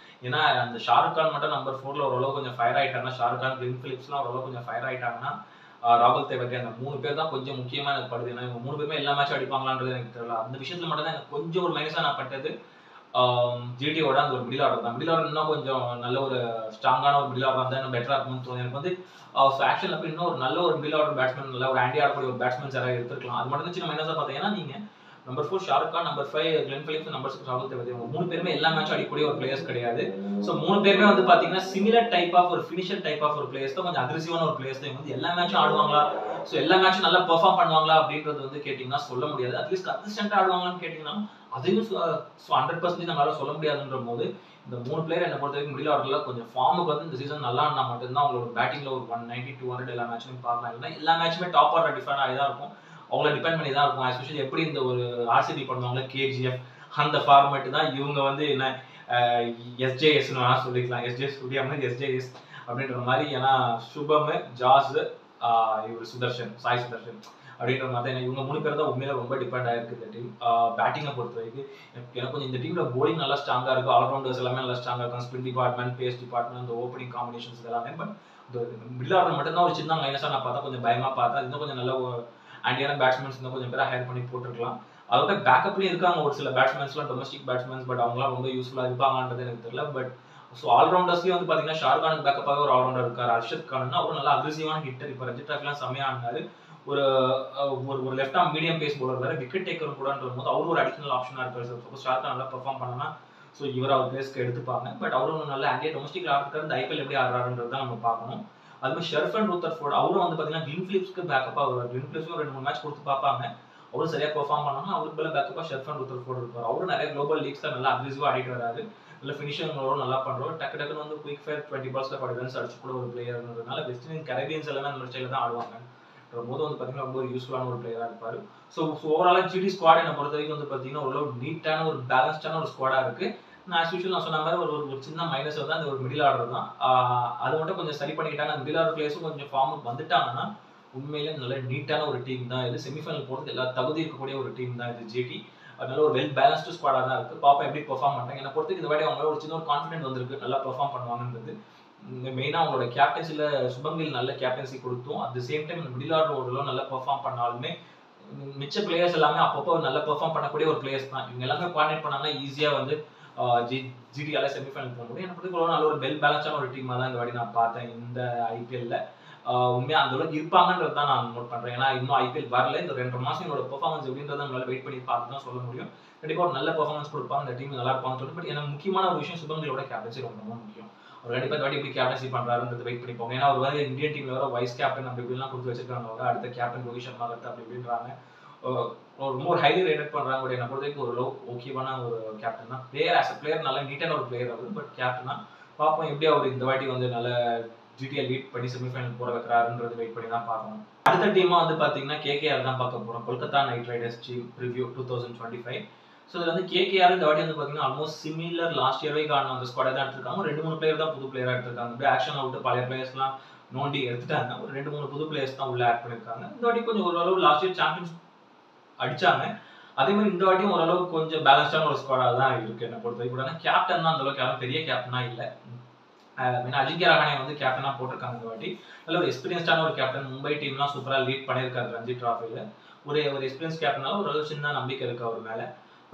A: ஏன்னா அந்த ஷாருக் கான் மட்டும் நம்பர் 4ல ஓரளவு கொஞ்சம் ஃபயர் ஆயிட்டாங்கன்னா, ஷாருக் கான், கிளென் பிலிப்ஸ்லாம் ஓரளவு கொஞ்சம் ஃபயர் ஆயிட்டாங்கன்னா, ராகுல் தேவகே அந்த 3 பேர் தான் கொஞ்சம் முக்கியமா எனக்கு படுது. ஏன்னா இவங்க 3 பேருமே எல்லா மேட்சும் அடிப்பாங்களான்றது எனக்கு தெரியல. அந்த விஷயத்துல மட்டும் தான் எனக்கு கொஞ்சம் ஒரு மைனஸா நான் பட்டது. ஜிடியோட அந்த ஒரு மிடில் ஆர்டர் தான். மிடில் ஆர்டர் இன்னும் கொஞ்சம் நல்ல ஒரு ஸ்ட்ராங்கான ஒரு மிடில் ஆர்டர் இருந்தால் இன்னும் பெட்டரா இருக்கும்னு தோணுது எனக்கு. வந்து ஆக்ஷன்ல போய் இன்னும் ஒரு நல்ல ஒரு மிடில் ஆர்டர் பேட்ஸ்மேன், நல்ல ஒரு ஆண்டி ஆடக்கூடிய ஒரு பேட்ஸ்மேன்ஸ் யாராவது எடுத்துருக்கலாம். அது மட்டும் தான் சின்ன மைனஸா பார்த்தீங்கன்னா நீங்க number 4 Shahrukh Khan, number 5 Glenn Phillips, number 6 ராகுல் தேவகே. 3 பேருமே எல்லா மேட்சும் அடிக்கக்கூடிய ஒரு பிளேயர்ஸ் கிடையாது. ஸோ 3 பேருமே வந்து பாத்தீங்கன்னா சிமிலர் டைப் ஆஃப் ஒரு ஃபினிஷர் டைப் ஆஃப் ஒரு பிளேயர்ஸ் தான். கொஞ்சம் அக்ரெசிவான ஒரு பிளேயர்ஸ் தான். வந்து எல்லா மேட்சும் ஆடுவாங்களா, ஸோ எல்லா மேட்சும் நல்லா பெர்ஃபார்ம் பண்ணுவாங்களா அப்படின்றது வந்து கேட்டீங்கன்னா சொல்ல முடியாது. அட்லீஸ்ட் கன்சிஸ்டன்டா ஆடுவாங்களான்னு கேட்டீங்கன்னா அதையும் 100% நம்மளால சொல்ல முடியாதுன்ற போது இந்த 3 பிளேயர் என்ன பொறுத்த வரைக்கும் மிடில் ஆர்டர்ல கொஞ்சம் ஃபார்முக்கு வந்து இந்த சீசன் நல்லா இருந்தா மட்டும்தான் அவங்களோட பேட்டிங்ல ஒரு 190 200 எல்லா மேட்சுமே பார்க்கலாம். இல்லைன்னா எல்லா மேட்சுமே டாப் ஆர்டர் டிஃபரெண்ட் ஆகி தான் இருக்கும். அவங்கள டிபெண்ட் பண்ணி தான் இருக்கும். எஸ்பெஷலி எப்படி இந்த ஒரு ஆர்சிபி பண்ணுவாங்க கேஜிஎஃப் அந்த ஃபார்மேட் தான் இவங்க வந்து என்ன எஸ்ஜேஎஸ்னு வேணா சொல்லிக்கலாம். எஸ்ஜேஎஸ் முடியாம எஸ்ஜேஎஸ் அப்படின்ற மாதிரி. ஏன்னா சுபம், ஜாஸ், இவர் சுதர்ஷன், சாய் சுதர்ஷன் அப்படின்ற மாதிரி தான். இவங்க 3 பேர் தான் உண்மையில ரொம்ப டிபெண்ட் ஆயிருக்கு இந்த டீம். பேட்டிங்கை பொறுத்த வரைக்கும் எனக்கு கொஞ்சம் இந்த டீம்ல போலிங் நல்லா ஸ்ட்ராங்கா இருக்கு. ஆல்ரவுண்டர்ஸ் எல்லாமே நல்லா ஸ்ட்ராங்கா இருக்கும். ஸ்பின் டிபார்ட்மெண்ட், பேஸ் டிபார்ட்மெண்ட், இந்த ஓப்பனிங் காம்பினேஷன்ஸ் எல்லாமே. பட் மிடில் ஆர்டர் மட்டும்தான் ஒரு சின்ன மைனஸா நான் பார்த்தா, கொஞ்சம் பயமா பார்த்தா. இன்னும் கொஞ்சம் நல்ல ஆண்டியான பேட்ஸ்மேன்ஸ் இன்னும் கொஞ்சம் பேரை ஹையர் பண்ணி போட்டுருக்கலாம். அதோட பேக்கப்லயும் இருக்காங்க ஒரு சில பேட்ஸ்மேன்ஸ்லாம், டொமஸ்டிக் பேட்ஸ்மேன்ஸ். பட் அவங்களாம் ரொம்ப யூஸ்ஃபுல்லா இருப்பாங்கன்றது எனக்கு தெரியல. பட் ஸோ ஆல்ரவுண்டர்ஸ்லயும் வந்து பாத்தீங்கன்னா ஷாருக்கானுக்கு பேக்கப்பாக ஒரு ஆல்ரவுண்டர் இருக்காரு, அர்ஷத் கான். அவரும் நல்லா அக்ரெசிவான ஹிட்டர். இப்போ ரஞ்சி டிராஃபிலாம் செம்மையா ஆனாரு. ஒரு ஒரு left arm medium pace bowler வேற, விக்கெட் டேக்கர் கூடன்ற போது அவரும் ஒரு அடிஷனல் ஆப்ஷனா இருக்காரு. சப்போஸ் ஷாருக்கான் நல்லா பெர்ஃபார்ம் பண்ணனா ஸோ இவர் அவர் பிளேஸ்க்கு எடுத்துப்பாங்க. பட் அவரும் நல்ல ஆண்டியா டொமஸ்டிக் ஆடுறாரு. இந்த ஐபிஎல் எப்படி ஆடுறாருன்றது தான் நம்ம பார்க்கணும். அதுமாதிரி ஷெர்ஃபன் ரூதர்ஃபோர்ட் அவரும் வந்து பாத்தீங்கன்னா கிளின் பிலிப்ஸ்க்கு பேக்கப்பாக வருவார். கிளின் பிலிப்ஸும் 2-3 மேட்ச் கொடுத்து பார்ப்பாங்க. அவரும் சரியா பெர்ஃபார்ம் பண்ணாங்கன்னா அவருக்கு மேல பேக்கப்பாக ஷெர்ஃபன் ரூதர்ஃபோர்ட் இருப்பார். அவரும் நிறைய குளோபல் லீக்ஸ்ல நல்லா அக்ரெசிவா ஆடிட்டு வராரு. நல்ல ஃபினிஷிங் நல்லா பண்றோம். டக்குன்னு வந்து குயிக் ஃபயர் 20 பால்ஸ்ல 40 ரன்ஸ் அடிச்சு கூட ஒரு பிளேயர்ன்றதுனால வெஸ்ட் இண்டீஸ் கரேபியன்ஸ் எல்லாமே அந்த ஸ்டைல தான் ஆடுவாங்க. போது வந்து பாத்தீங்கன்னா ரொம்ப ஒரு யூஸ்ஃபுல்லான ஒரு பிளேயரா இருப்பாரு. ஸோ ஓவராலா ஜிடி ஸ்குவாட் என்ன பொறுத்த வரைக்கும் வந்து பாத்தீங்கன்னா ஓரளவு நீட்டான ஒரு பேலன்ஸ்டான ஒரு ஸ்குவாடா இருக்கு. நான் ஆஸ் யூஷுவல் நான் சொன்ன மாதிரி ஒரு சின்ன மைனஸ் வந்து அந்த ஒரு மிடில் ஆர்டர் தான். அது மட்டும் கொஞ்சம் சரி பண்ணிக்கிட்டாங்க. மிடில் ஆர்டர் பிளேயர்ஸும் கொஞ்சம் ஃபார்முக்கு வந்துட்டாங்கன்னா உண்மையிலே நல்ல நீட்டான ஒரு டீம் தான் இது. செமிஃபைனல் போறது எல்லா தகுதி இருக்கக்கூடிய ஒரு டீம் தான் இது ஜிடி. அதனால ஒரு வெல் பேலன்ஸ்டு ஸ்குவாடா தான் இருக்கு. பாப்பா எப்படி பெர்ஃபார்ம் பண்றாங்க. என்ன பொறுத்த இந்த வாட்டி அவங்க ஒரு சின்ன ஒரு கான்ஃபிடென்ட் வந்திருக்கு, நல்லா பெர்ஃபார்ம் பண்ணுவாங்கன்றது. மெயினா அவங்களோட கேப்டன்சில சுபங்கில் நல்ல கேப்டன்சி கொடுத்தும் at the same time middle order ஓரளவு நல்லா பெர்ஃபார்ம் பண்ணாலுமே மிச்ச பிளேயர்ஸ் எல்லாமே அப்பப்போ நல்லா பெர்ஃபார்ம் பண்ணக்கூடிய ஒரு பிளேயர்ஸ் தான். இவங்க எல்லாமே கோஆர்டினேட் பண்ணாங்கன்னா ஈஸியா வந்து ஜிடியால செமிஃபைனல் போக முடியும். எனக்கு நல்ல ஒரு வெல் பேலன்ஸான ஒரு டீமா தான் இந்த வாட்டி நான் பார்த்தேன் இந்த ஐபிஎல்ல. உண்மையா அந்த அளவுக்கு இருப்பாங்கன்றது தான் நான் நோட் பண்றேன். ஏன்னா இன்னும் ஐபிஎல் வரல. இந்த 2 மாசம் என்னோட பெர்ஃபார்மன்ஸ் எப்படின்றத நம்மளால வெயிட் பண்ணி பார்த்து தான் சொல்ல முடியும். கண்டிப்பா ஒரு நல்ல பெர்ஃபார்மன்ஸ் கொடுப்பாங்க, இந்த டீம் நல்லா இருப்பாங்க சொல்லி. பட் எனக்கு முக்கியமான ஒரு விஷயம் சுபங்களோட கேப்டன்சி ரொம்ப ரொம்ப முக்கியம். அவர் கண்டிப்பா இந்த வாட்டி எப்படி கேப்டன்சி பண்றாருன்றது வெயிட் பண்ணி போங்க. ஏன்னா அவர் வந்து இந்தியன் டீம்ல வர வைஸ் கேப்டன் அப்படி இப்படிலாம் கொடுத்து வச்சிருக்காங்க. அடுத்த கேப்டன் ரோஹித் சர்மா கருத்து அப்படி இப்படின்றாங்க. ரொம்ப ஒரு ஹைலி ரேட்டட் பண்றாங்க. என்ன பொறுத்தவரைக்கும் ஒரு லோ ஓகேவான ஒரு கேப்டன் தான். பிளேயர் ஆஸ் அ பிளேயர் நல்ல நீட்டான ஒரு பிளேயர் அவர். பட் கேப்டனா பார்ப்போம் எப்படி அவர் இந்த வாட்டி வந்து நல்ல ஜிடியை லீட் பண்ணி செமிஃபைனல் போற வைக்கிறாருன்றது வெயிட் பண்ணி தான் பார்க்கணும். அடுத்த டீமா வந்து பாத்தீங்கன்னா கேகேஆர் தான் பார்க்க போறோம். Kolkata night Riders team review 2025. So இதுல வந்து கேகேஆர் இந்த வாட்டி வந்து பாத்தீங்கன்னா ஆல்மோஸ்ட் சிமிலர் லாஸ்ட் இயர் வரைக்கும் அந்த ஸ்குவாடை தான் எடுத்திருக்காங்க. 2-3 பிளேயர் தான் புது பிளேயரா எடுத்திருக்காங்க. அப்படியே ஆக்ஷன் அவுட் பழைய பிளேயர்ஸ் எல்லாம் நோண்டி எடுத்துட்டாங்க. ஒரு 2-3 புது பிளேயர்ஸ் தான் உள்ள ஆட் பண்ணிருக்காங்க. இந்த வாட்டி கொஞ்சம் ஓரளவு லாஸ்ட் இயர் சாம்பியன்ஸ் அடிச்சாங்க. அதே மாதிரி இந்த வாட்டியும் ஓரளவு கொஞ்சம் பேலன்ஸ்டான ஒரு ஸ்குவாடா தான் இருக்கு என்ன பொறுத்த வரைக்கும். கேப்டன் தான் அந்த அளவுக்கு யாரும் பெரிய கேப்டனா இல்லை. அஜிங்கிய ரஹானே வந்து கேப்டனா போட்டிருக்காங்க இந்த வாட்டி. நல்ல ஒரு எக்ஸ்பீரியன்ஸ்டான ஒரு கேப்டன். மும்பை டீம்லாம் சூப்பரா லீட் பண்ணியிருக்காரு ரஞ்சி டிராஃபில. ஒரு எக்ஸ்பீரியன்ஸ் கேப்டனால ஒரு சின்ன நம்பிக்கை இருக்கு அவர் மேல.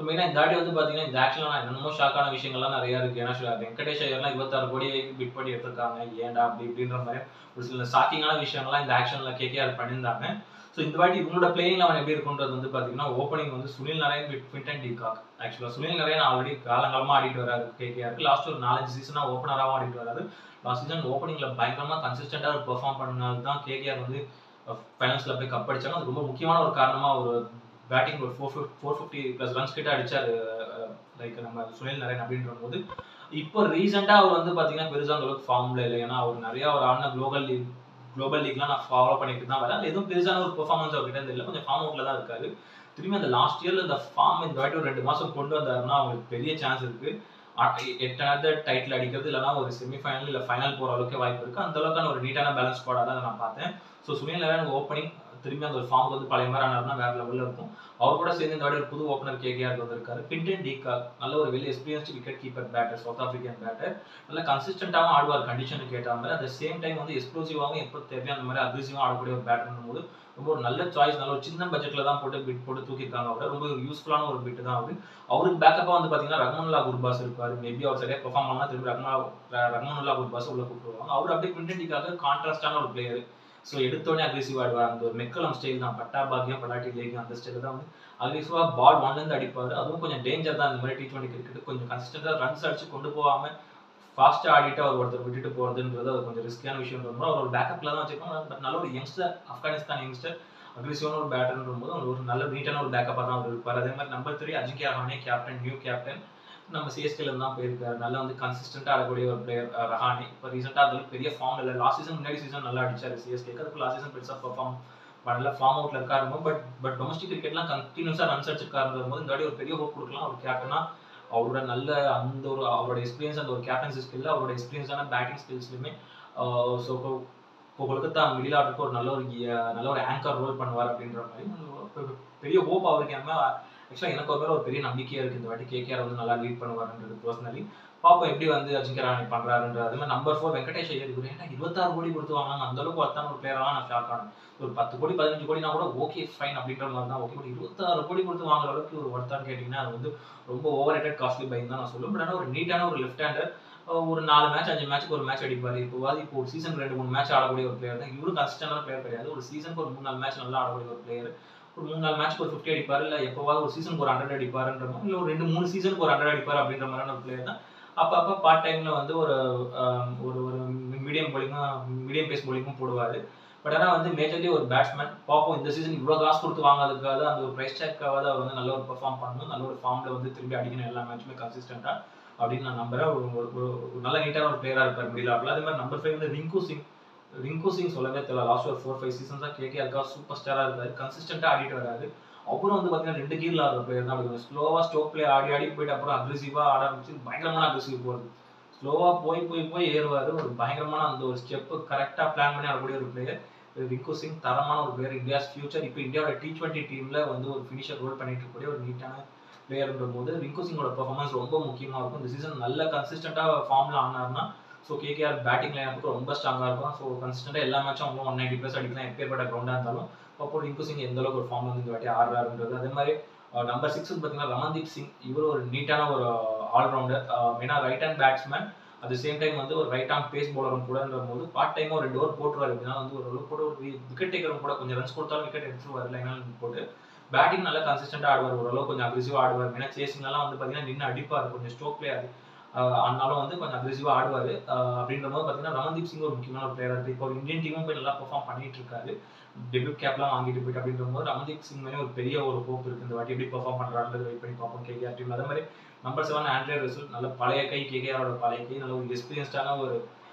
A: மெயினா இந்த வாட்டி வந்து பாத்தீங்கன்னா இந்த ஆக்சுவலா என்னமோ ஷாக்கான விஷயங்கள்லாம் நிறைய இருக்கு. ஏன்னா வெங்கடேஷ் ஐயர்லாம் 26 கோடி பிட் பண்ணி எடுத்திருக்காங்க. ஏன்டா அப்படி இப்படின்ற மாதிரி ஒரு சில ஷாக்கிங்கான விஷயங்கள்லாம் இந்த ஆக்ஷன்ல கேகேஆர் பண்ணியிருந்தாங்க. ஸோ இந்த வாட்டி இவங்களோட பிளேயிங் அவன் எப்படி இருக்குன்றது வந்து பாத்தீங்கன்னா ஓப்பனிங் வந்து Sunil Narine with Quinton de Kock. ஆக்சுவலா சுனில் நரேன் ஆல்ரெடி காலங்காலமா ஆடிட்டு வராரு கேகேஆருக்கு. லாஸ்ட் ஒரு 4-5 சீசனா ஓப்பனராகவும் ஆடிட்டு வராரு. லாஸ்ட் சீசன் ஓப்பனிங்ல பயங்கரமா கன்சிஸ்டன்டா பெர்ஃபார்ம் பண்ணது தான் கேகேஆர் வந்து ஃபைனல்ஸ்ல போய் கப் அடிச்சாங்க. அது ரொம்ப முக்கியமான ஒரு காரணமா ஒரு பேட்டிங் ஒரு 450+ ரன்ஸ் கிட்ட அடிச்சாரு லைக் நம்ம சுனில் நரேன் அப்படின்ற போது. இப்போ ரீசெண்டா அவர் வந்து பாத்தீங்கன்னா பெருசா அந்த அளவுக்கு ஃபார்ம்ல இல்லை. ஏன்னா அவர் நிறைய ஒரு ஆடின குளோபல் லீக்லாம் நான் ஃபாலோ பண்ணிட்டு தான் வரேன். எதுவும் பெருசான ஒரு பெர்ஃபார்மன்ஸ் அவர்கிட்ட தெரியல. கொஞ்சம் ஃபார்ம் அவுட்ல தான் இருக்காரு. திரும்பி அந்த லாஸ்ட் இயர்ல இந்த ஃபார்ம் இந்த வாட்டி ஒரு 2 மாசம் கொண்டு வந்தாருன்னா அவங்களுக்கு பெரிய சான்ஸ் இருக்கு. 8வது டைட்டில் அடிக்கிறது இல்லைன்னா ஒரு செமிஃபைனல் இல்லை ஃபைனல் போற அளவுக்கு வாய்ப்பு இருக்கு. அந்த அளவுக்கான ஒரு நீட்டான பேலன்ஸ் ஸ்குவாடா தான் நான் பார்த்தேன். ஸோ சுனில் நரேன் ஓப்பனிங் திரும்பி அந்த ஒரு ஃபார்முக்கு வந்து பழைய மாதிரி ஆனார்னா வேற லெவலில் இருக்கும். அவர் கூட சேர்ந்து இந்த வாட்டி ஒரு புது ஓப்பனர் கேகேஆர் வந்திருக்காரு. குவிண்டன் டி காக் நல்ல ஒரு well experienced wicket keeper batter, South African batter. நல்லா கன்சிஸ்டன்டாகவும் ஆடுவார் கண்டிஷனுக்கு ஏற்ற மாதிரி. அட் த சேம் டைம் வந்து எக்ஸ்ப்ளோசிவாகவும் எப்போ தேவையோ அந்த மாதிரி அக்ரெசிவாக ஆடக்கூடிய ஒரு பேட்டர்னும் போது ரொம்ப ஒரு நல்ல சாய்ஸ். நல்ல ஒரு சின்ன பட்ஜெட்ல தான் பிட் போட்டு தூக்கிருக்காங்க. அவர் ரொம்ப ஒரு யூஸ்ஃபுல்லான ஒரு பிட் தான் அவரு. அவருக்கு பேக்கப்பா வந்து பாத்தீங்கன்னா ரஹ்மானுல்லா குர்பாஸ் இருப்பாரு. மேபி அவர் சரியா பெர்ஃபார்ம் பண்ணா திரும்பி ரஹ்மானுல்லா குர்பாஸ் உள்ள கூப்பிடுவாங்க. அவர் அப்படியே குவிண்டன் டி காக் கான்ட்ராஸ்டான ஒரு பிளேயர். ஸோ எடுத்தோடனே அக்ரெசிவ் ஆடுவார். அந்த ஒரு மெக்கலம் ஸ்டைல் தான், பட்டா பாக்கியம் பலாட்டி லேகியம் அந்த ஸ்டைல் தான் வந்து அக்ரெசிவா பால் ஒன்லேருந்து அடிப்பாரு. அதுவும் கொஞ்சம் டேஞ்சர் தான் இந்த மாதிரி T20 கிரிக்கெட். கொஞ்சம் கன்சிஸ்டன்டா ரன்ஸ் அடிச்சு கொண்டு போகாம ஃபாஸ்டா ஆடிட்டு அவர் ஒருத்தர் விட்டுட்டு போறதுன்றது அது கொஞ்சம் ரிஸ்கியான விஷயம். அவர் ஒரு பேக்கப்ல தான் வச்சிருக்கோம். பட் நல்ல ஒரு யங்ஸ்டர், ஆப்கானிஸ்தான் யங்ஸ்டர். அக்ரெசிவான ஒரு பேட்டர்ன்றபோது அவர் ஒரு நல்ல நீட்டான ஒரு பேக்கப்பாக தான் அவர் இருப்பார். அதே மாதிரி number 3 Ajinkya Rahane captain, new captain. நம்ம சிஎஸ்கேல தான் போயிருக்காரு. நல்லா வந்து கன்சிஸ்டன்ட்டா ஆடக்கூடிய ஒரு பிளேயர் ரஹானே. இப்போ ரீசெண்டா அந்த பெரிய ஃபார்ம் இல்ல. லாஸ்ட் சீசன் முன்னாடி சீசன் நல்லா அடிச்சாரு சிஎஸ்கேக்கு. அதுக்கு லாஸ்ட் சீசன் பெருசா பெர்ஃபார்ம் பண்ணல. ஃபார்ம் அவுட்ல இருக்காருங்க. பட் டொமஸ்டிக் கிரிக்கெட்லாம் கண்டினியூஸா ரன்ஸ் அடிச்சிருக்காருன்னும் போது இந்த வாட்டி ஒரு பெரிய ஹோப் கொடுக்கலாம். அவர் கேப்டனா அவரோட நல்ல அந்த ஒரு அவரோட எக்ஸ்பீரியன்ஸ் அந்த ஒரு கேப்டன்சி ஸ்கில் அவரோட எக்ஸ்பீரியன்ஸான பேட்டிங் ஸ்கில்ஸ்லையுமே ஸோ இப்போ கொல்கத்தா மிடில் ஆர்டருக்கு ஒரு நல்ல ஒரு ஆங்கர் ரோல் பண்ணுவார் அப்படின்ற மாதிரி பெரிய ஹோப் அவருக்கு. ஆக்சுவலாக எனக்கு ஒரு பெரிய நம்பிக்கையாக இருக்குது இந்த வாட்டி கேகேஆர் வந்து நல்லா லீட் பண்ணுவாருன்றது பர்சனலி. பாப்போம் எப்படி வந்து அஜிங்கியா ரஹானே பண்ணுறாருன்றது. அது மாதிரி நம்பர் 4 வெங்கடேஷ் ஐயர். இவர் ஏன்னா 26 கோடி கொடுத்து வாங்கினாங்க. அந்த அளவுக்கு ஒருத்தான ஒரு பிளேயராக நான் ஷாக் ஆனேன். ஒரு 10 கோடி 15 கோடினா கூட ஓகே ஃபைன் அப்படின்ற மாதிரி தான் ஓகே. பட் 26 கோடி கொடுத்து வாங்குற அளவுக்கு ஒரு ஒர்த்தான்னு கேட்டிங்கன்னா அது வந்து ரொம்ப ஓவர் ரேட்டட் காஸ்ட்லி பைன்னு தான் நான் சொல்லுவேன். பட் ஆனால் ஒரு நீட்டான ஒரு லெஃப்ட் ஹேண்டர் ஒரு 4 மேட்ச் 5 மேட்ச்க்கு ஒரு மேட்ச் அடிப்பார். இப்போ ஒரு சீசன் 2-3 மேட்ச் ஆடக்கூடிய ஒரு பிளேயர் தான். இவரும் கன்சிஸ்டன்டான பிளேயர் கிடையாது. ஒரு சீசனுக்கு ஒரு 3-4 மேட்ச் நல்லா ஆடக்கூடிய ஒரு பிளேயர். ஒரு 3-4 மேட்ச்க்கு ஒரு 50 அடிப்பாரு. இல்லை எப்போவாவது ஒரு சீசனுக்கு ஒரு 100 அடிப்பாருன்ற மாதிரி, இல்லை ஒரு 2-3 சீசனுக்கு ஒரு 100 அடிப்பார் அப்படின்ற மாதிரியான ஒரு பிளேயர் தான். அப்பப்போ பார்ட் டைம்ல வந்து ஒரு ஒரு மீடியம் பேஸ் பவுலிங்கும் போடுவார். பட் ஆனால் வந்து மேஜர்லி ஒரு பேட்ஸ்மேன். பார்ப்போம் இந்த சீசன் இவ்வளோ காசு கொடுத்து வாங்காததுக்காக அந்த ஒரு ப்ரைஸ் டேக்காவது அவர் வந்து நல்ல ஒரு பெர்ஃபார்ம் பண்ணணும், நல்ல ஒரு ஃபார்மில் வந்து திரும்பி அடிக்கணும் எல்லா மேட்சுமே கன்சிஸ்டண்டாக அப்படின்னு நான் நம்புறேன். ஒரு நல்ல நீட்டான ஒரு பிளேயராக இருப்பார் மிடில் ஆர்டரில். அதே மாதிரி நம்பர் 5 வந்து ரிங்கு சிங் சொல்லவே தெரியல. லாஸ்ட் ஒரு 4-5 சீசன்ஸாக கேகேஆருக்காக சூப்பர் ஸ்டாராக இருக்காரு. கன்சிஸ்டண்டாக ஆடிட்டு வராது. அப்புறம் வந்து பார்த்தீங்கன்னா 2 கீரில் ஆடுற பிளேயர் தான். அப்படி ஸ்லோவாக ஸ்டோக் பிளே ஆடி போயிட்டு அப்புறம் அக்ரெசிவாக ஆட ஆரம்பிச்சு பயங்கரமான அக்ரெசிவ் போகிறது. ஸ்லோவாக போய் ஏறுவார். ஒரு பயங்கரமான அந்த ஒரு ஸ்டெப்பு கரெக்டாக பிளான் பண்ணி ஆடக்கூடிய ஒரு பிளேயர் ரிங்கு சிங். தரமான ஒரு பிளேயர். India's future. இப்போ இந்தியாவோட T20 டீமில் வந்து ஒரு ஃபினிஷர் ரோல் பண்ணிட்டு இருக்கக்கூடிய ஒரு நீட்டான பிளேயர்ன்ற போது ரிங்கு சிங்கோட பெர்ஃபார்மன்ஸ் ரொம்ப முக்கியமாக இருக்கும். இந்த சீசன் நல்ல கன்சிஸ்டண்டாக ஃபார்மில் ஆனார்னா ஸோ கேகேஆர் பேட்டிங் லைனப்புக்கு ரொம்ப ஸ்ட்ராங்காக இருக்கும். ஸோ கன்சிஸ்டண்டாக எல்லா மேட்சும் அவங்க 190+ அடிக்கலாம் எப்பேற்பட்ட கிரௌண்டாக இருந்தாலும். அப்போ ரிங்கு சிங் எந்த அளவுக்கு ஒரு ஃபார்ம் வந்து இந்த வாட்டி ஆடுறாருன்றது. அதே மாதிரி நம்பர் 6 பார்த்தீங்கன்னா ரமன்தீப் சிங். இவர் ஒரு நீட்டான ஒரு ஆல்ரவுண்டர். மெயினாக right hand batsman. At same time வந்து ஒரு ரைட் ஆர்ம் பேஸ் பவுலரும் கூடன்ற போது பார்ட் டைமாக ஒரு 2 ஓவர் போட்டுருவார். எப்படின்னா வந்து ஒரு போட்டு ஒரு விக்கெட் டேக்கரும் கூட கொஞ்சம் ரன்ஸ் கொடுத்தாலும் விக்கெட் எடுத்துருவார் லைனால் போட்டு. பேட்டிங் நல்லா கன்சிஸ்டண்டாக ஆடுவார். ஓரளவு கொஞ்சம் அக்ரெசிவாக ஆடுவார். ஏன்னா சேசிங்லாம் வந்து பார்த்தீங்கன்னா நின்று அடிப்பார். கொஞ்சம் ஸ்ட்ரோக் பிளே ஆனாலும் வந்து கொஞ்சம் அக்ரெசிவாக ஆடுவார். அப்படின்ற போது பார்த்தீங்கன்னா ரமன்தீப் சிங் ஒரு முக்கியமான ஒரு பிளேயராக இருக்குது. இப்போ இந்தியன் டீமும் போய் நல்லா பெர்ஃபார்ம் பண்ணிட்டு இருக்காரு. டெபியூட் கேப்லாம் வாங்கிட்டு போயிட்டு அப்படின்ற போது ரமன்தீப் சிங் மேலே ஒரு பெரிய ஒரு ஹோப் இருக்குது. இந்த வாட்டி எப்படி பெர்ஃபார்ம் பண்ணுறாருன்றது வெயிட் பண்ணி பார்ப்போம் கேகேஆர் டீம். அதே மாதிரி நம்பர் 7 ஆண்ட்ரே ரசல். நல்ல பழைய கை கேகேஆரோட பழைய கை. நல்ல ஒரு எக்ஸ்பீரியன்ஸ்டான ஒரு